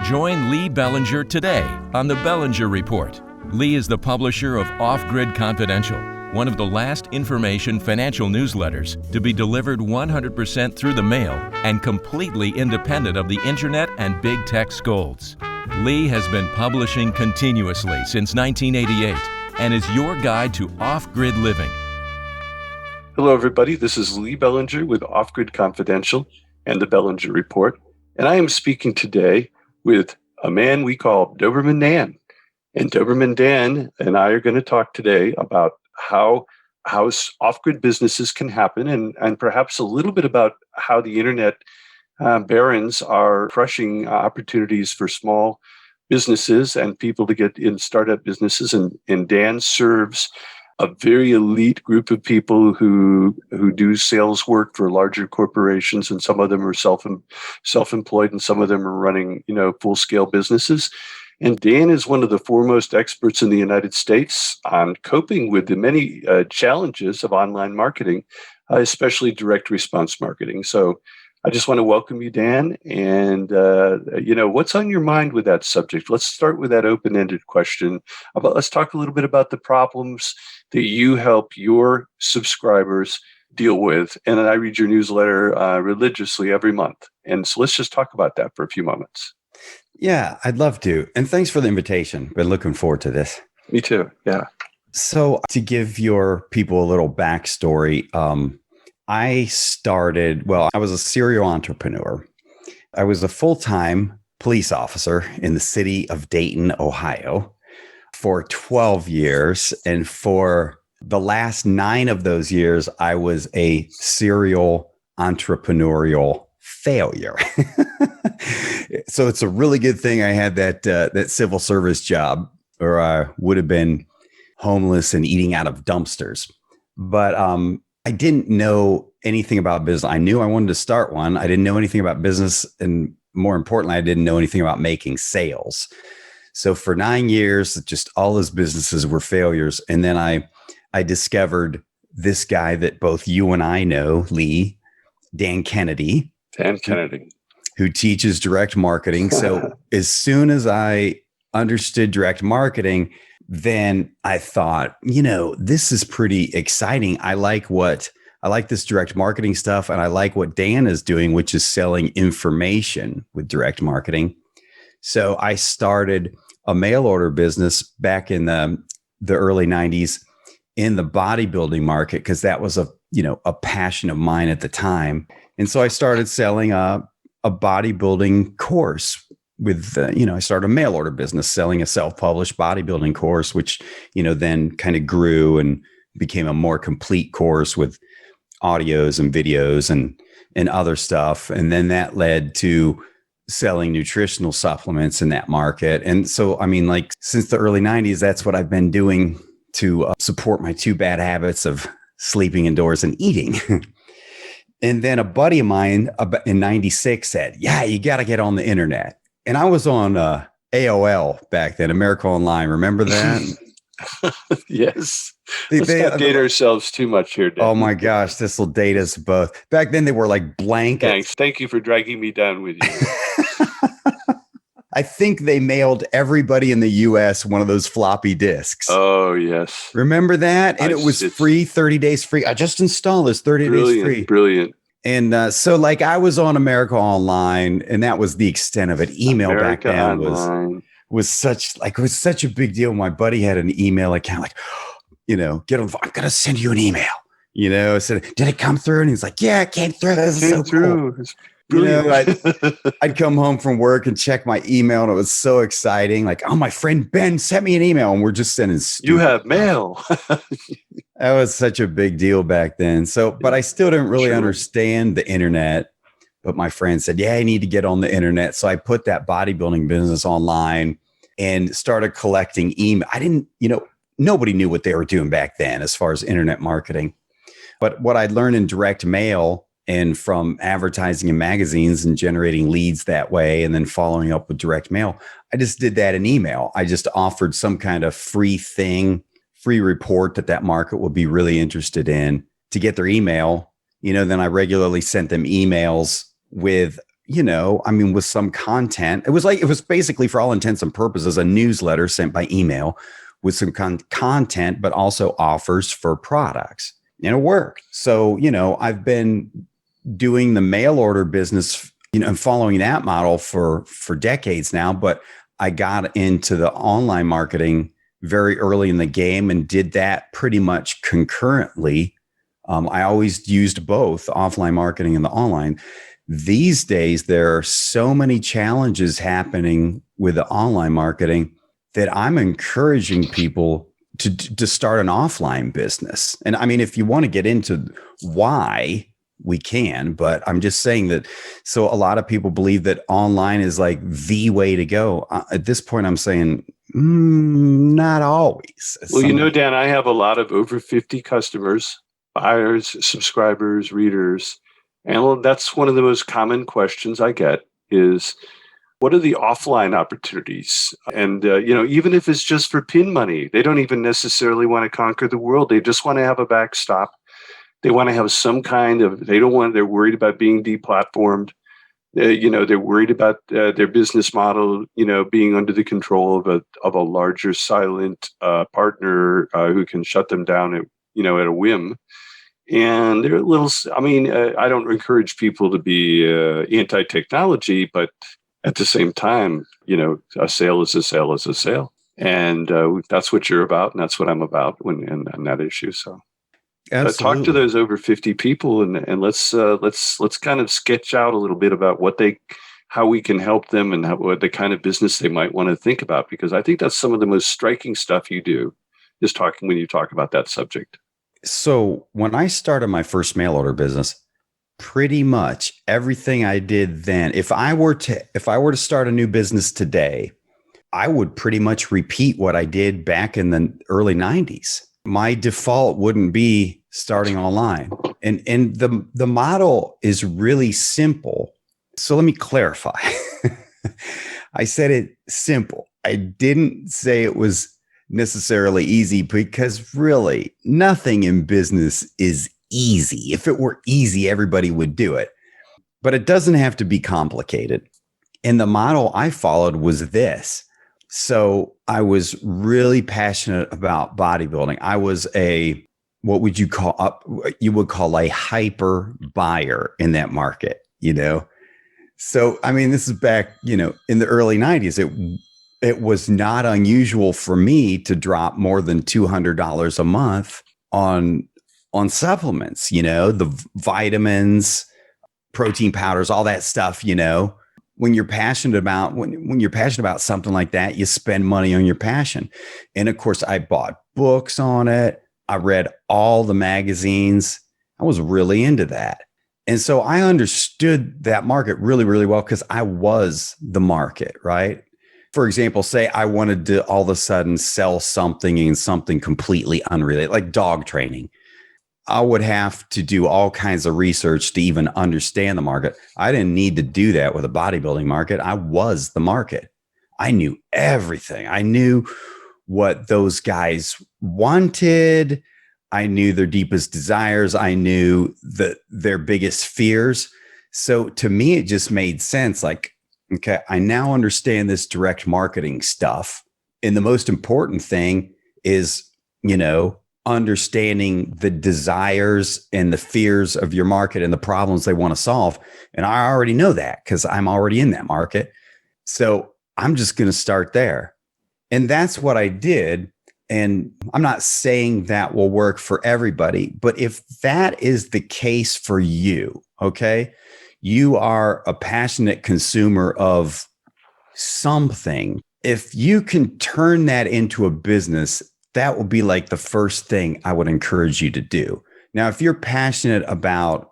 Join Lee Bellinger today on the Bellinger Report. Lee is the publisher of Off-Grid Confidential, one of the last information financial newsletters to be delivered 100% through the mail and completely independent of the internet and big tech scolds. Lee has been publishing continuously since 1988 and is your guide to off-grid living. Hello, everybody. This is Lee Bellinger with Off-Grid Confidential and the Bellinger Report. And I am speaking today with a man we call Doberman Dan. And Doberman Dan and I are going to talk today about how off-grid businesses can happen and perhaps a little bit about how the internet barons are crushing opportunities for small businesses and people to get in startup businesses. And Dan serves a very elite group of people who do sales work for larger corporations, and some of them are self-employed, and some of them are running, full-scale businesses. And Dan is one of the foremost experts in the United States on coping with the many challenges of online marketing, especially direct response marketing. So I just want to welcome you, Dan. And, what's on your mind with that subject? Let's start with that open-ended question. Let's talk a little bit about the problems that you help your subscribers deal with. And I read your newsletter religiously every month. And so let's just talk about that for a few moments. Yeah, I'd love to. And thanks for the invitation. Been looking forward to this. Me too. Yeah. So to give your people a little backstory, I was a serial entrepreneur. I was a full-time police officer in the city of Dayton, Ohio for 12 years. And for the last 9 of those years, I was a serial entrepreneurial failure. So it's a really good thing I had that civil service job, or I would have been homeless and eating out of dumpsters. But I didn't know anything about business. I knew I wanted to start one. I didn't know anything about business. And more importantly, I didn't know anything about making sales. So for 9 years, just all his businesses were failures. And then I discovered this guy that both you and I know, Lee, Dan Kennedy. Dan Kennedy. Who teaches direct marketing. So as soon as I understood direct marketing, then I thought, this is pretty exciting. I like this direct marketing stuff. And I like what Dan is doing, which is selling information with direct marketing. So I started a mail order business back in the early 90s in the bodybuilding market, because that was a passion of mine at the time. And so I started selling a bodybuilding course with, I started a mail order business selling a self-published bodybuilding course, which, then kind of grew and became a more complete course with audios and videos and other stuff. And then that led to selling nutritional supplements in that market. And so, since the early 90s, that's what I've been doing to support my 2 bad habits of sleeping indoors and eating. And then a buddy of mine in 96 said, yeah, you got to get on the internet. And I was on AOL back then, America Online. Remember that? Yes. Let's not date ourselves too much here, Dan. Oh my gosh, this will date us both. Back then they were like blank. Thanks. Thank you for dragging me down with you. I think they mailed everybody in the US one of those floppy disks. Oh, yes. Remember that? And it was free, 30 days free. I just installed this 30 days free. Brilliant. And so I was on America Online, and that was the extent of it. Email America back then was such a big deal. My buddy had an email account, get on the phone. I'm going to send you an email. I said, did it come through? And he's like, yeah, it came through. This is so cool. I'd come home from work and check my email, and it was so exciting. My friend Ben sent me an email, and we're just sending you have mail. That was such a big deal back then. So, but I still didn't really understand the internet. But my friend said, yeah, I need to get on the internet. So I put that bodybuilding business online and started collecting email. I didn't, nobody knew what they were doing back then as far as internet marketing. But what I'd learned in direct mail and from advertising in magazines and generating leads that way, and then following up with direct mail, I just did that in email. I just offered some kind of free report that market would be really interested in to get their email. Then I regularly sent them emails with, with some content. It was basically, for all intents and purposes, a newsletter sent by email with some content, but also offers for products. And it worked. So, I've been doing the mail order business, and following that model for decades now, but I got into the online marketing very early in the game and did that pretty much concurrently. I always used both offline marketing and the online. These days, there are so many challenges happening with the online marketing that I'm encouraging people to start an offline business. And I mean, if you want to get into why, we can, but I'm just saying that. So a lot of people believe that online is like the way to go. At this point, I'm saying, not always. Well, Dan, I have a lot of over 50 customers, buyers, subscribers, readers. And that's one of the most common questions I get is, what are the offline opportunities? And, even if it's just for pin money, they don't even necessarily want to conquer the world. They just want to have a backstop. They want to have some kind of, they're worried about being deplatformed. They're worried about their business model, being under the control of a larger silent partner who can shut them down at a whim. And they're a little, I don't encourage people to be anti-technology, but at the same time, a sale is a sale is a sale. And that's what you're about. And that's what I'm about on that issue. So. Talk to those over 50 people and let's kind of sketch out a little bit about how we can help them and what the kind of business they might want to think about, because I think that's some of the most striking stuff you do is when you talk about that subject. So when I started my first mail order business, pretty much everything I did then, if I were to start a new business today, I would pretty much repeat what I did back in the early 90s. My default wouldn't be starting online. And the model is really simple. So let me clarify. I said it simple. I didn't say it was necessarily easy, because really nothing in business is easy. If it were easy, everybody would do it. But it doesn't have to be complicated. And the model I followed was this. So I was really passionate about bodybuilding. I was what you would call a hyper buyer in that market, So, this is back, in the early 90s. It was not unusual for me to drop more than $200 a month on supplements, the vitamins, protein powders, all that stuff, When you're passionate about something like that, you spend money on your passion. And of course, I bought books on it. I read all the magazines. I was really into that. And so I understood that market really, really well, because I was the market, right? For example, say I wanted to all of a sudden sell something in something completely unrelated, like dog training. I would have to do all kinds of research to even understand the market. I didn't need to do that with a bodybuilding market. I was the market. I knew everything. I knew what those guys wanted. I knew their deepest desires. I knew their biggest fears. So to me, it just made sense. Like, okay, I now understand this direct marketing stuff. And the most important thing is, understanding the desires and the fears of your market and the problems they want to solve. And I already know that because I'm already in that market. So I'm just going to start there. And that's what I did. And I'm not saying that will work for everybody, but if that is the case for you, okay, you are a passionate consumer of something. If you can turn that into a business, that will be like the first thing I would encourage you to do. Now, if you're passionate about,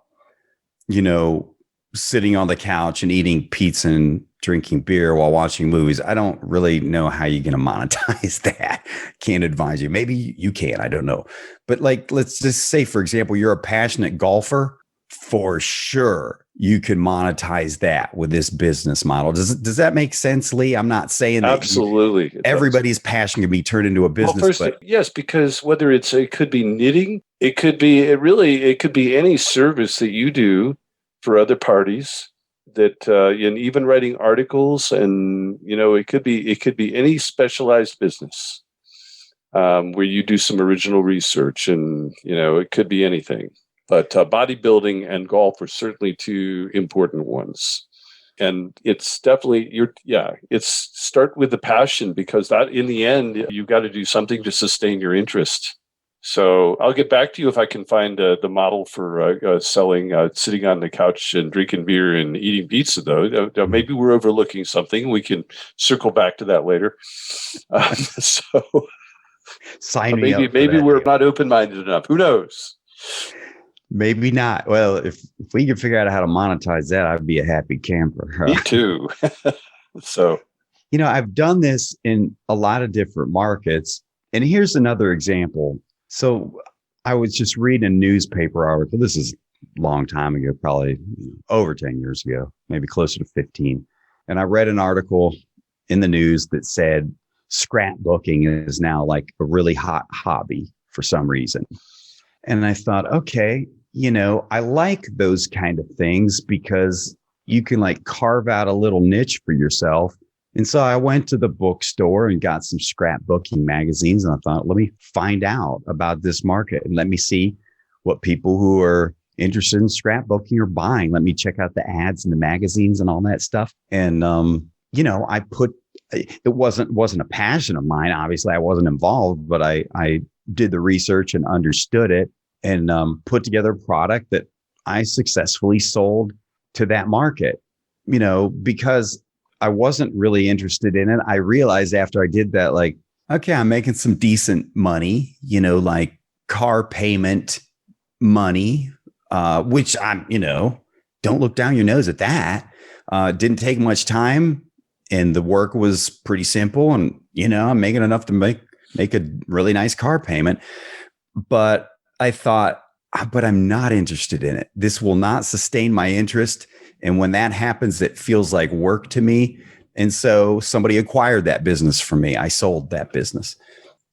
sitting on the couch and eating pizza and drinking beer while watching movies, I don't really know how you're going to monetize that. Can't advise you. Maybe you can. I don't know. But let's just say, for example, you're a passionate golfer. For sure, you can monetize that with this business model. Does that make sense, Lee? I'm not saying that absolutely everybody's passion can be turned into a business. Well, yes, because whether it could be knitting, it could be any service that you do for other parties that, and even writing articles, and it could be any specialized business where you do some original research, and it could be anything. But bodybuilding and golf are certainly two important ones. And it's definitely it's start with the passion, because that in the end, you've got to do something to sustain your interest. So I'll get back to you if I can find the model for selling, sitting on the couch and drinking beer and eating pizza, though. Maybe we're overlooking something. We can circle back to that later. Sign me up. Maybe we're not open-minded enough. Who knows? Maybe not. Well, if we could figure out how to monetize that, I'd be a happy camper. Me too. So, I've done this in a lot of different markets. And here's another example. So I was just reading a newspaper article. This is a long time ago, probably over 10 years ago, maybe closer to 15. And I read an article in the news that said scrapbooking is now like a really hot hobby for some reason. And I thought, okay, I like those kind of things because you can like carve out a little niche for yourself. And so I went to the bookstore and got some scrapbooking magazines. And I thought, let me find out about this market and let me see what people who are interested in scrapbooking are buying. Let me check out the ads in the magazines and all that stuff. And, it wasn't a passion of mine. Obviously, I wasn't involved, but I did the research and understood it and put together a product that I successfully sold to that market, because I wasn't really interested in it. I realized after I did that, like, okay, I'm making some decent money, like car payment money, which I'm, don't look down your nose at that. Didn't take much time and the work was pretty simple. And, I'm making enough to make a really nice car payment. But I thought, but I'm not interested in it. This will not sustain my interest. And when that happens, it feels like work to me. And so somebody acquired that business from me. I sold that business.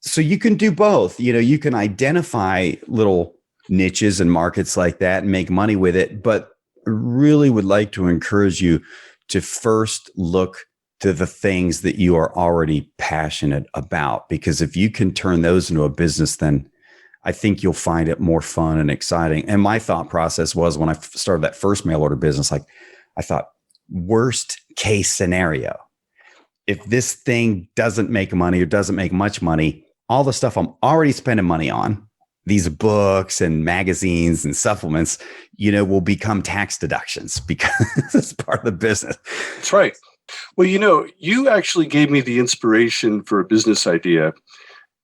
So you can do both. You can identify little niches and markets like that and make money with it. But I really would like to encourage you to first look to the things that you are already passionate about, because if you can turn those into a business, then I think you'll find it more fun and exciting. And my thought process was when I started that first mail order business, like I thought, worst case scenario, if this thing doesn't make money or doesn't make much money, all the stuff I'm already spending money on, these books and magazines and supplements, will become tax deductions because it's part of the business. That's right. Well, you actually gave me the inspiration for a business idea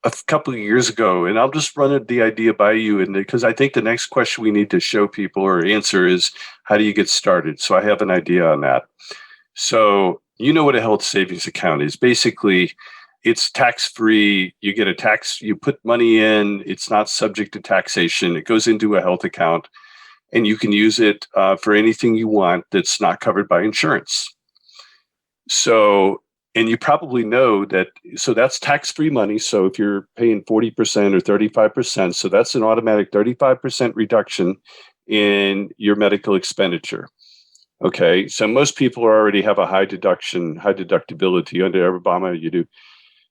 a couple of years ago, and I'll just run the idea by you. And because I think the next question we need to show people or answer is, how do you get started? So I have an idea on that. So what a health savings account is. Basically, it's tax-free. You get you put money in, it's not subject to taxation. It goes into a health account and you can use it for anything you want that's not covered by insurance. So, and you probably know that, so that's tax-free money. So if you're paying 40% or 35%, so that's an automatic 35% reduction in your medical expenditure. Okay. So most people already have a high deductibility under Obama, you do.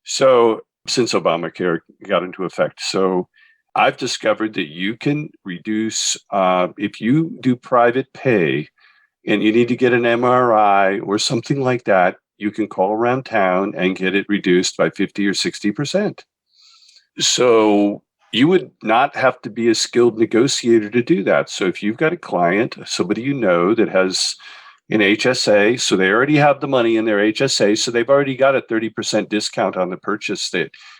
So since Obamacare got into effect. So I've discovered that you can reduce, if you do private pay and you need to get an MRI or something like that, you can call around town and get it reduced by 50 or 60%. So you would not have to be a skilled negotiator to do that. So if you've got a client, somebody that has an HSA, so they already have the money in their HSA, so they've already got a 30% discount on the purchase.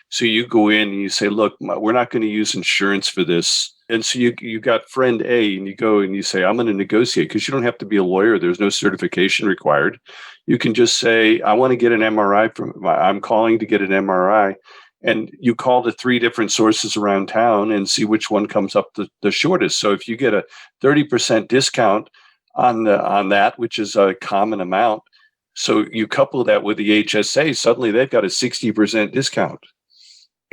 So you go in and you say, look, we're not going to use insurance for this. And so you got friend A and you go and you say, I'm going to negotiate, because you don't have to be a lawyer. There's no certification required. You can just say, I want to get an MRI I'm calling to get an MRI. And you call the 3 different sources around town and see which one comes up the shortest. So if you get a 30% discount on that, which is a common amount, so you couple that with the HSA, suddenly they've got a 60% discount.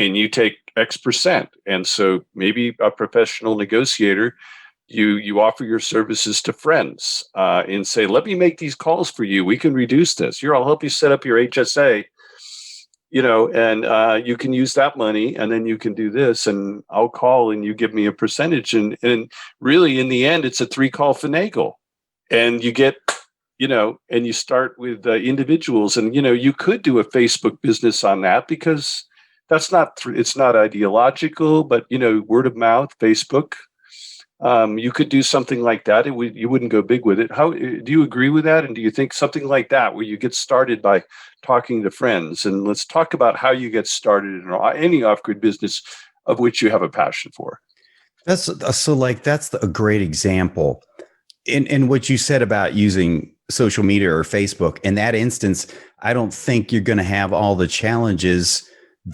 And you take X percent. And so maybe a professional negotiator You offer your services to friends and say, let me make these calls for you. We can reduce this. Here, I'll help you set up your HSA, and you can use that money, and then you can do this, and I'll call and you give me a percentage. And really, in the end, it's a 3-call finagle. And you get, and you start with individuals. And, you could do a Facebook business on that because that's it's not ideological, but, word of mouth, Facebook. You could do something like that. You wouldn't go big with it. How do you agree with that? And do you think something like that, where you get started by talking to friends? And let's talk about how you get started in any off-grid business of which you have a passion for. That's a great example. In what you said about using social media or Facebook. In that instance, I don't think you're going to have all the challenges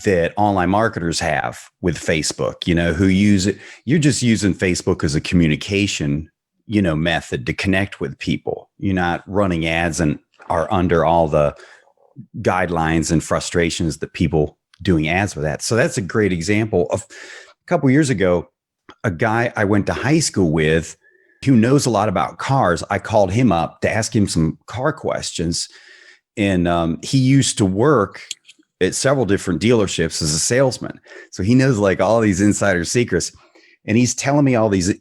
that online marketers have with Facebook, who use it. You're just using Facebook as a communication, method to connect with people. You're not running ads and are under all the guidelines and frustrations that people doing ads with that. So that's a great example of a couple of years ago, a guy I went to high school with who knows a lot about cars. I called him up to ask him some car questions. And he used to work at several different dealerships as a salesman. So he knows like all these insider secrets. And he's telling me all these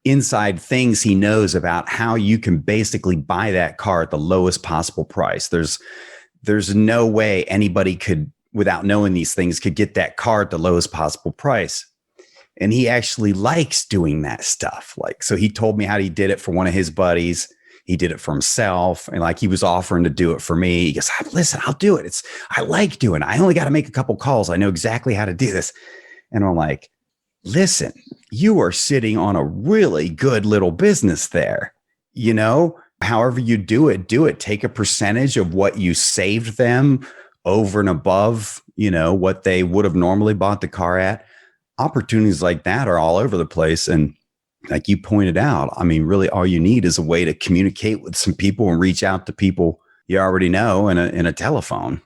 inside things he knows about how you can basically buy that car at the lowest possible price. There's no way anybody could, without knowing these things, could get that car at the lowest possible price. And he actually likes doing that stuff. So he told me how he did it for one of his buddies. He did it for himself. And he was offering to do it for me. He goes, listen, I'll do it. I like doing it. I only got to make a couple calls. I know exactly how to do this. And I'm like, listen, you are sitting on a really good little business there. However you do it, take a percentage of what you saved them over and above, what they would have normally bought the car at. Opportunities like that are all over the place. And like you pointed out, really all you need is a way to communicate with some people and reach out to people you already know in a telephone.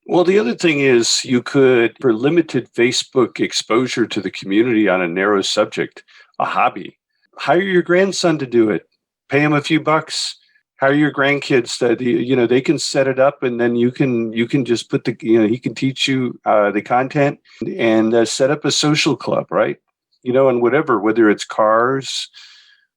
Well, the other thing is you could, for limited Facebook exposure to the community on a narrow subject, a hobby, hire your grandson to do it, pay him a few bucks. Hire your grandkids that they can set it up, and then you can just put he can teach you the content and set up a social club, right? And whether it's cars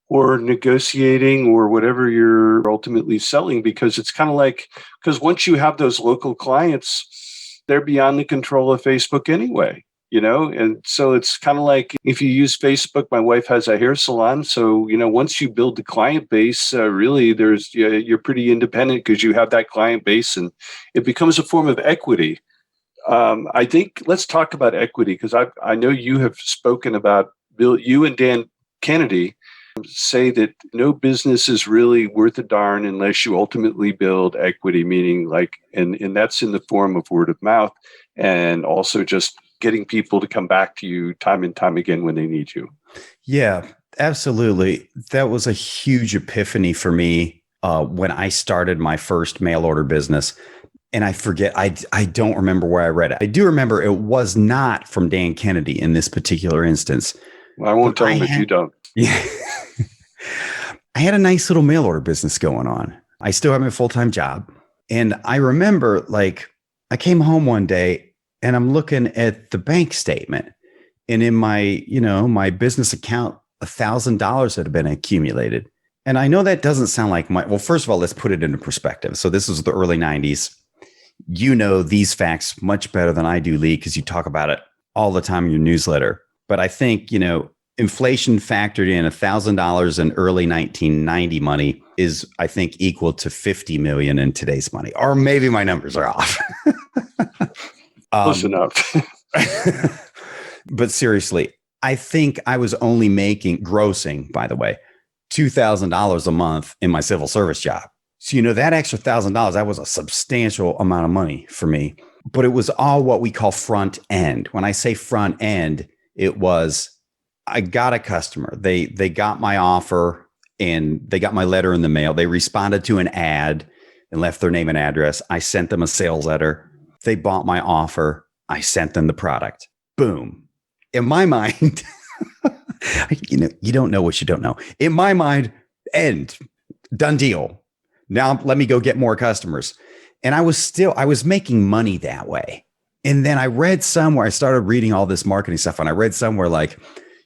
or negotiating or whatever you're ultimately selling, because it's kind of because once you have those local clients, they're beyond the control of Facebook anyway. And so it's kind of like if you use Facebook, my wife has a hair salon. So, once you build the client base, really you're pretty independent because you have that client base and it becomes a form of equity. I think let's talk about equity because I know you have spoken about you and Dan Kennedy say that no business is really worth a darn unless you ultimately build equity, meaning and that's in the form of word of mouth and also just getting people to come back to you time and time again when they need you. Yeah, absolutely. That was a huge epiphany for me when I started my first mail order business. And I forget, I don't remember where I read it. I do remember it was not from Dan Kennedy in this particular instance. Well, I won't tell him if you don't. Yeah. I had a nice little mail order business going on. I still have my full-time job. And I remember I came home one day and I'm looking at the bank statement, and in my, my business account, $1,000 had been accumulated. And I know that doesn't sound like well, first of all, let's put it into perspective. So this was the early 90s. These facts much better than I do, Lee, because you talk about it all the time in your newsletter. But I think, inflation factored in $1,000 in early 1990 money is, I think, equal to 50 million in today's money. Or maybe my numbers are off. Close enough. But seriously, I think I was only grossing, by the way, $2,000 a month in my civil service job. So, that extra $1,000, that was a substantial amount of money for me. But it was all what we call front end. When I say front end, it was, I got a customer. They got my offer and they got my letter in the mail. They responded to an ad and left their name and address. I sent them a sales letter. They bought my offer. I sent them the product. Boom. In my mind, You don't know what you don't know. In my mind, end, done deal. Now let me go get more customers. And I was making money that way. And then I read somewhere, I started reading all this marketing stuff, and I read somewhere like,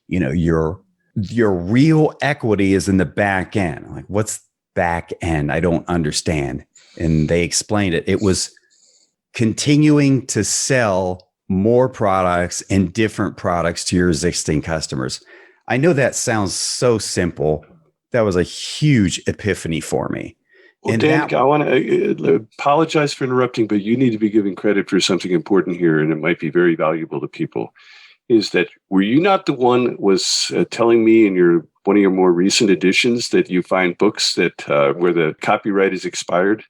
your real equity is in the back end. I'm like, what's back end? I don't understand. And they explained it. It was continuing to sell more products and different products to your existing customers. I know that sounds so simple. That was a huge epiphany for me. Well, And Dan, I want to apologize for interrupting, but you need to be giving credit for something important here, and it might be very valuable to people. Is that, were you not the one that was telling me in one of your more recent editions that you find books that where the copyright is expired?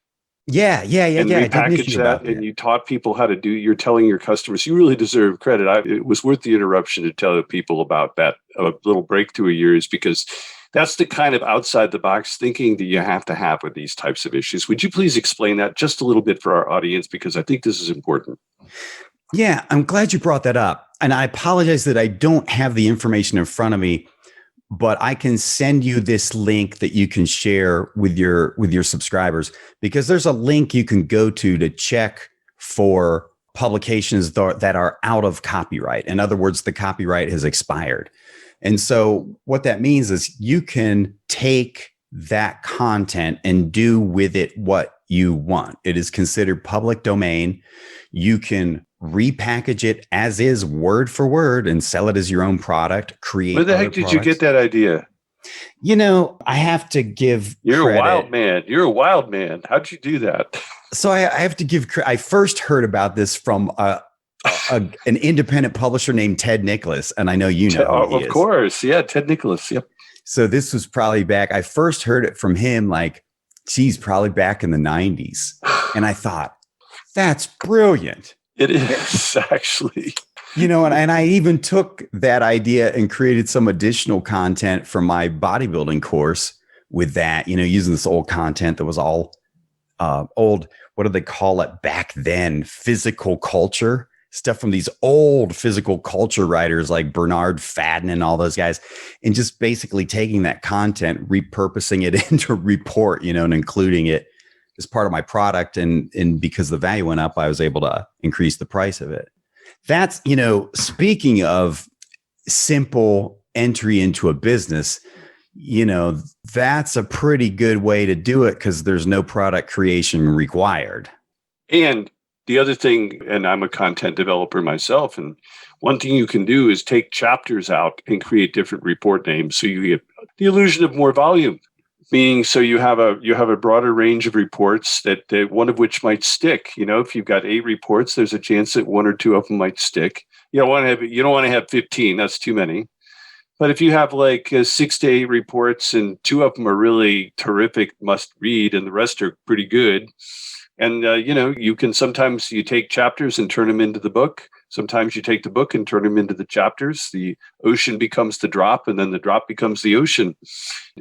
Yeah. And repackage that, and you taught people how to do. You're telling your customers, you really deserve credit. It was worth the interruption to tell people about that little breakthrough of yours, because that's the kind of outside the box thinking that you have to have with these types of issues. Would you please explain that just a little bit for our audience? Because I think this is important. Yeah, I'm glad you brought that up. And I apologize that I don't have the information in front of me, but I can send you this link that you can share with your subscribers, because there's a link you can go to check for publications that are out of copyright. In other words, the copyright has expired. And so what that means is you can take that content and do with it what you want. It is considered public domain. You can repackage it as is, word for word, and sell it as your own product. Create. Where the heck did you get that idea? I have to give You're credit. a wild man. You're a wild man. How'd you do that? So I have to give credit. I first heard about this from an independent publisher named Ted Nicholas, and I know you know who he is. Of course. Yeah, Ted Nicholas. Yep. So this was probably back. I first heard it from him, probably back in the 90s. And I thought, that's brilliant. It is, actually. And I even took that idea and created some additional content for my bodybuilding course with that, using this old content that was all old, what do they call it back then? Physical culture stuff from these old physical culture writers like Bernard Fadden and all those guys, and just basically taking that content, repurposing it into a report, and including it as part of my product. And because the value went up, I was able to increase the price of it. That's, speaking of simple entry into a business, that's a pretty good way to do it because there's no product creation required. And the other thing, and I'm a content developer myself, and one thing you can do is take chapters out and create different report names so you get the illusion of more volume. Meaning, so you have a broader range of reports that one of which might stick. If you've got 8 reports, there's a chance that 1 or 2 of them might stick. You don't want to have 15. That's too many. But if you have 6 to 8 reports and 2 of them are really terrific, must read, and the rest are pretty good. And, you can sometimes you take chapters and turn them into the book. Sometimes you take the book and turn them into the chapters. The ocean becomes the drop, and then the drop becomes the ocean.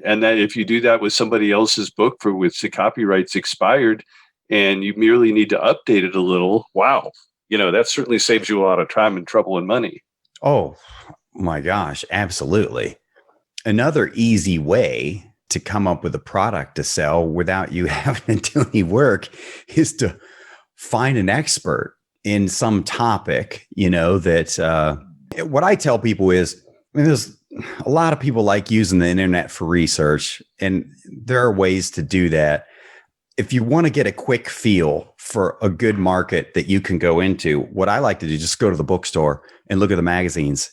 And that if you do that with somebody else's book for which the copyright's expired, and you merely need to update it a little, wow, that certainly saves you a lot of time and trouble and money. Oh my gosh, absolutely. Another easy way to come up with a product to sell without you having to do any work is to find an expert in some topic, that what I tell people is, there's a lot of people like using the internet for research, and there are ways to do that. If you want to get a quick feel for a good market that you can go into, what I like to do, just go to the bookstore and look at the magazines.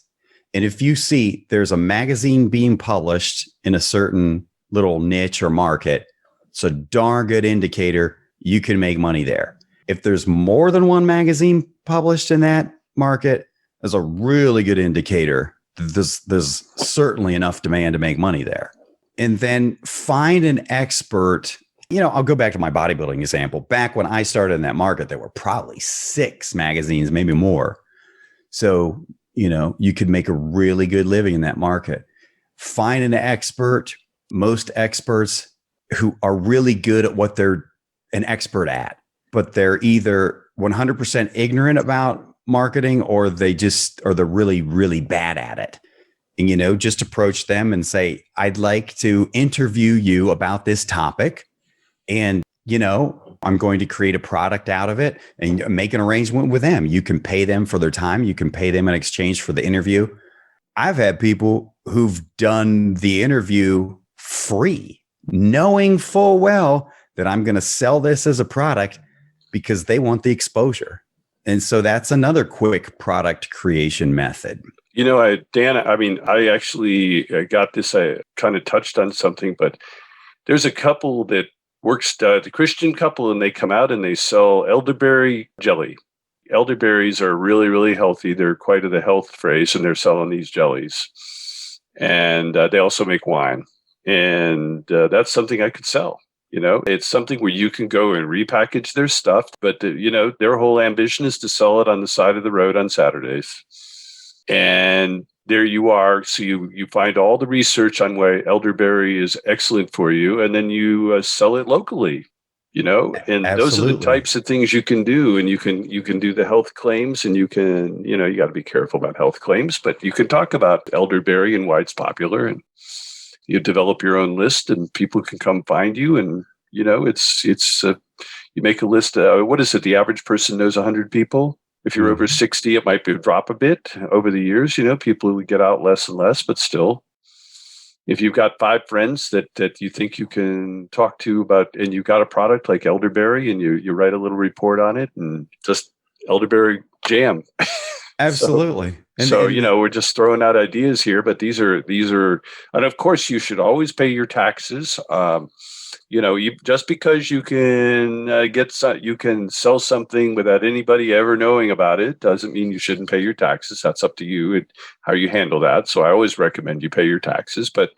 And if you see there's a magazine being published in a certain little niche or market, it's a darn good indicator you can make money there. If there's more than one magazine published in that market, there's a really good indicator that there's certainly enough demand to make money there. And then find an expert. I'll go back to my bodybuilding example. Back when I started in that market, there were probably 6 magazines, maybe more. So, you could make a really good living in that market. Find an expert. Most experts who are really good at what they're an expert at, but they're either 100% ignorant about marketing or they're really, really bad at it. and, just approach them and say, I'd like to interview you about this topic. And, I'm going to create a product out of it and make an arrangement with them. You can pay them for their time. You can pay them in exchange for the interview. I've had people who've done the interview free, knowing full well that I'm going to sell this as a product because they want the exposure. And so that's another quick product creation method. Dan, I actually got this, I kind of touched on something, but there's a couple that works, the Christian couple, and they come out and they sell elderberry jelly. Elderberries are really, really healthy. They're quite of the health phrase, and they're selling these jellies. And they also make wine. And that's something I could sell. It's something where you can go and repackage their stuff, but their whole ambition is to sell it on the side of the road on Saturdays. And there you are. So you find all the research on why elderberry is excellent for you, and then you sell it locally. And Absolutely. Those are the types of things you can do. And you can do the health claims, and you can, you got to be careful about health claims, but you can talk about elderberry and why it's popular, and you develop your own list, and people can come find you. And, it's you make a list. What is it? The average person knows 100 people. If you're over 60, it might drop a bit over the years. People would get out less and less, but still, if you've got 5 friends that you think you can talk to about, and you've got a product like elderberry, and you write a little report on it, and just elderberry jam. Absolutely. So we're just throwing out ideas here, but these are, and of course you should always pay your taxes. Just because you can you can sell something without anybody ever knowing about it doesn't mean you shouldn't pay your taxes. That's up to you and how you handle that. So I always recommend you pay your taxes, but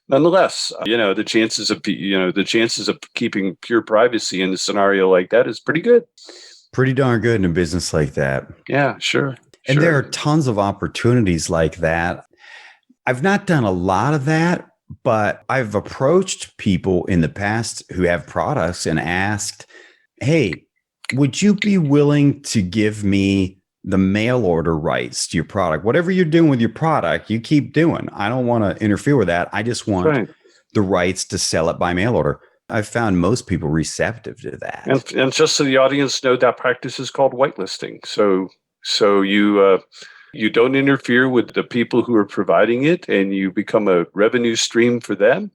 nonetheless, the chances of keeping pure privacy in a scenario like that is pretty good. Pretty darn good in a business like that. Yeah, sure. And there are tons of opportunities like that. I've not done a lot of that, but I've approached people in the past who have products and asked, hey, would you be willing to give me the mail order rights to your product? Whatever you're doing with your product, you keep doing. I don't want to interfere with that. I just want the rights to sell it by mail order. I've found most people receptive to that. And just so the audience know, that practice is called whitelisting. So you don't interfere with the people who are providing it, and you become a revenue stream for them,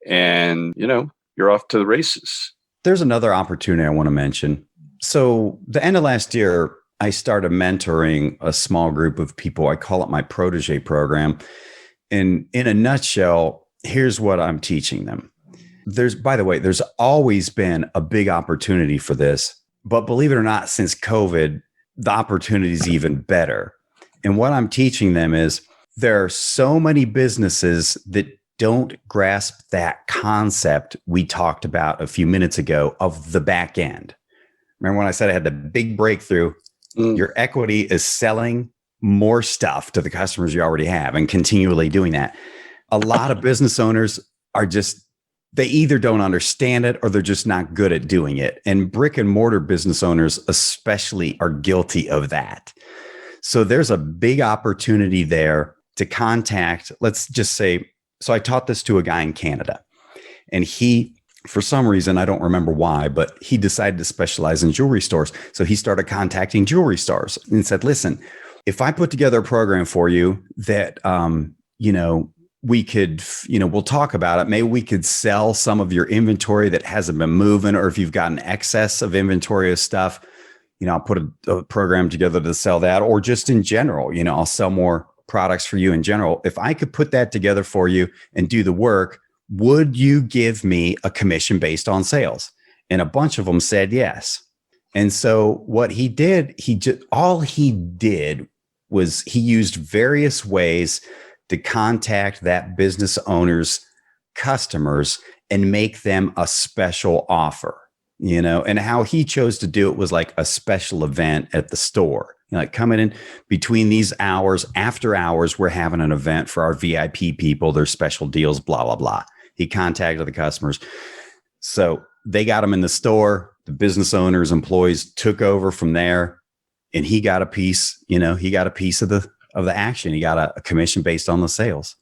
and you're off to the races. There's another opportunity I want to mention. So the end of last year, I started mentoring a small group of people. I call it my protege program. And in a nutshell, here's what I'm teaching them. By the way, there's always been a big opportunity for this, but believe it or not, since COVID, the opportunity is even better. And what I'm teaching them is there are so many businesses that don't grasp that concept we talked about a few minutes ago of the back end. Remember when I said I had the big breakthrough? Your equity is selling more stuff to the customers you already have and continually doing that. A lot of business owners are they either don't understand it or they're just not good at doing it. And brick and mortar business owners especially are guilty of that. So there's a big opportunity there to contact, let's just say, so I taught this to a guy in Canada, and he, for some reason, I don't remember why, but he decided to specialize in jewelry stores. So he started contacting jewelry stores and said, listen, if I put together a program for you that, we could, we'll talk about it. Maybe we could sell some of your inventory that hasn't been moving, or if you've got an excess of inventory of stuff, I'll put a program together to sell that, or just in general, I'll sell more products for you in general. If I could put that together for you and do the work, would you give me a commission based on sales? And a bunch of them said yes. And so what he did, all he did was he used various ways to contact that business owner's customers and make them a special offer, and how he chose to do it was like a special event at the store, like coming in between these hours, after hours, we're having an event for our VIP people, there's special deals, blah, blah, blah. He contacted the customers. So they got him in the store, the business owners, employees took over from there, and he got a piece, he got a piece of of the action. You got a commission based on the sales.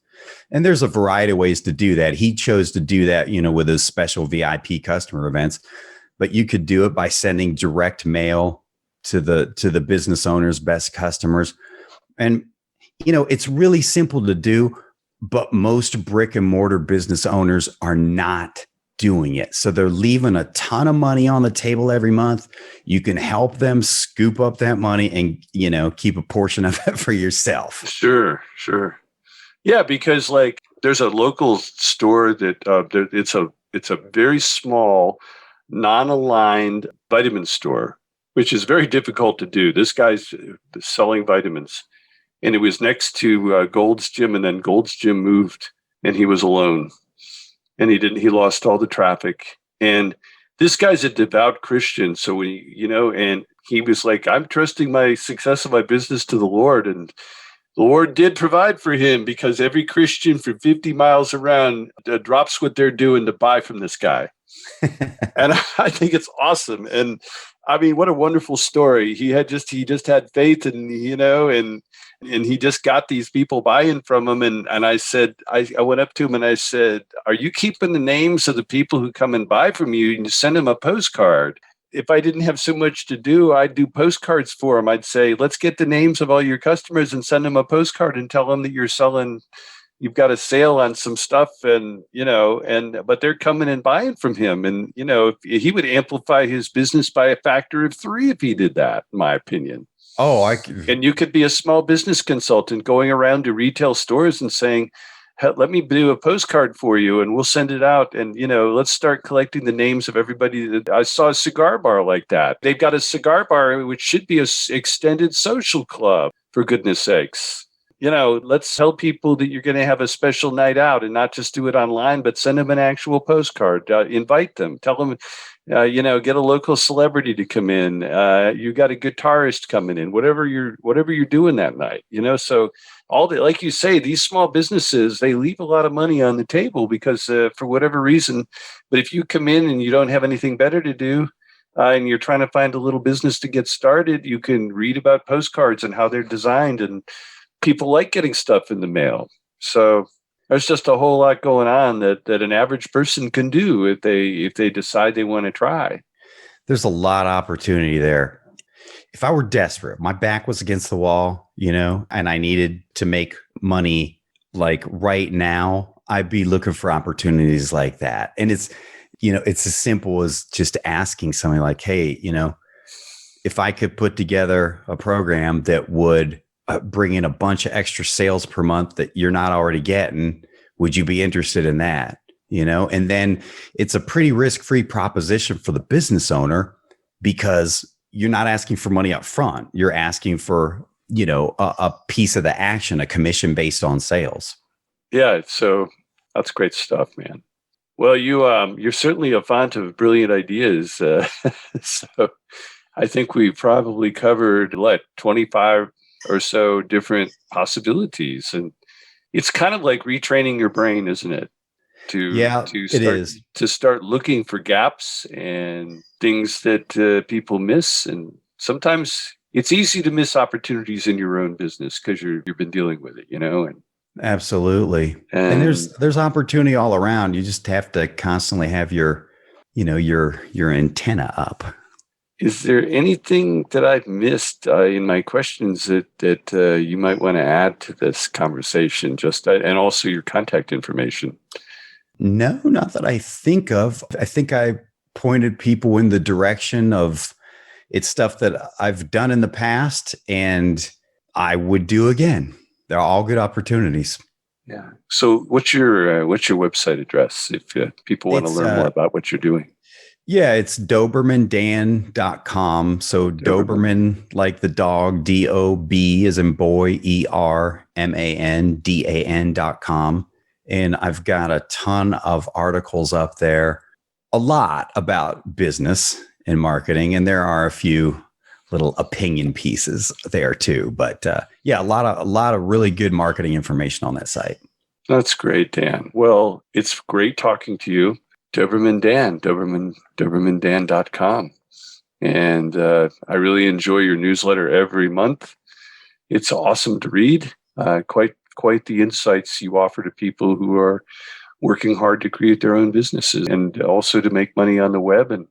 And there's a variety of ways to do that. He chose to do that, with his special VIP customer events, but you could do it by sending direct mail to the business owners, best customers. And, it's really simple to do, but most brick and mortar business owners are not doing it. So they're leaving a ton of money on the table every month. You can help them scoop up that money and, keep a portion of it for yourself. Sure. Yeah, because there's a local store that it's a very small, non-aligned vitamin store, which is very difficult to do. This guy's selling vitamins, and it was next to Gold's Gym, and then Gold's Gym moved, and he was alone, and he lost all the traffic. And this guy's a devout Christian, so and he was like, I'm trusting my success of my business to the Lord, and the Lord did provide for him, because every Christian for 50 miles around drops what they're doing to buy from this guy. And I think it's awesome. And I mean, what a wonderful story. He just had faith, and he just got these people buying from him. And I said, I went up to him and I said, are you keeping the names of the people who come and buy from you, and you send them a postcard? If I didn't have so much to do, I'd do postcards for them. I'd say, let's get the names of all your customers and send them a postcard and tell them that you've got a sale on some stuff, but they're coming and buying from him. And, he would amplify his business by a factor of 3 if he did that, in my opinion. Oh, And you could be a small business consultant going around to retail stores and saying, let me do a postcard for you, and we'll send it out. And, let's start collecting the names of everybody. I saw a cigar bar like that. They've got a cigar bar, which should be an extended social club, for goodness sakes. Let's tell people that you're going to have a special night out, and not just do it online, but send them an actual postcard, invite them, tell them, get a local celebrity to come in. You got a guitarist coming in, whatever you're doing that night, so like you say, these small businesses, they leave a lot of money on the table because for whatever reason, but if you come in and you don't have anything better to do, and you're trying to find a little business to get started, you can read about postcards and how they're designed, and people like getting stuff in the mail. So there's just a whole lot going on that an average person can do if they decide they want to try. There's a lot of opportunity there. If I were desperate, my back was against the wall, and I needed to make money like right now, I'd be looking for opportunities like that. And it's as simple as just asking somebody like, hey, if I could put together a program that would bring in a bunch of extra sales per month that you're not already getting, would you be interested in that? And then it's a pretty risk-free proposition for the business owner, because you're not asking for money up front. You're asking for, a piece of the action, a commission based on sales. Yeah. So that's great stuff, man. Well, you're certainly a font of brilliant ideas. So I think we probably covered 25 or so different possibilities. And it's kind of like retraining your brain, isn't it? To start looking for gaps and things that people miss. And sometimes it's easy to miss opportunities in your own business because you've been dealing with it, and absolutely. And there's opportunity all around. You just have to constantly have your antenna up. Is there anything that I've missed in my questions that you might want to add to this conversation, and also your contact information? No, not that I think of. I think I pointed people in the direction of it's stuff that I've done in the past and I would do again. They're all good opportunities. Yeah. So what's your website address if people want to learn more about what you're doing? Yeah, it's dobermandan.com. So Doberman, like the dog, DOB as in boy, ERMANDAN.com. And I've got a ton of articles up there, a lot about business and marketing. And there are a few little opinion pieces there too. But yeah, a lot of really good marketing information on that site. That's great, Dan. Well, it's great talking to you. Doberman Dan, Dobermandan.com. And I really enjoy your newsletter every month. It's awesome to read. Quite the insights you offer to people who are working hard to create their own businesses and also to make money on the web and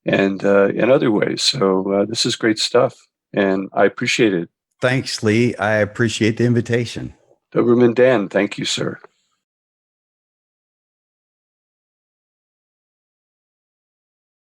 in other ways. So this is great stuff, and I appreciate it. Thanks, Lee. I appreciate the invitation. Doberman Dan, thank you, sir.